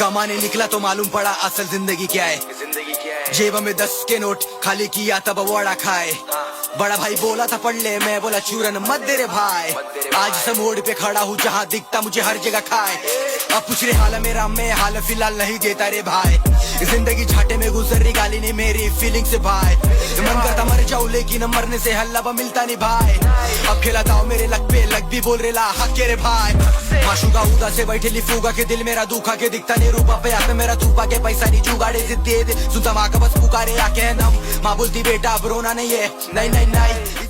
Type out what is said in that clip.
कमाने निकला तो मालूम पड़ा असल जिंदगी क्या है। जेब में 10 के नोट खाली किया तब वड़ा खाए। बड़ा भाई बोला था पढ़ ले, मैं बोला चूरन मत दे रे भाई। आज से मोड़ पे खड़ा हूँ जहाँ दिखता मुझे हर जगह खाए। अब पूछ रहे हाल मेरा, मैं हाल फिलहाल नहीं देता रे भाई। जिंदगी झाटे में गुजर रही, गाली नहीं मेरी फीलिंग से भाई। मन करता मर जाऊं लेकिन मरने से हल्ला मिलता नहीं भाई। अब खिलाता हूँ मेरे लग पे, लग भी बोल रेला हक के रे भाई। माशुका उदा से बैठे ली फूगा के दिल मेरा दुखा के दिखता नहीं रूपा पे हाथ में मेरा धूपा के पैसा नहीं जुगाड़े जिद दे दे सुनता माँ का बस पुकारे आके नम। माँ बोलती बेटा अब रोना नहीं है, नहीं नहीं नहीं।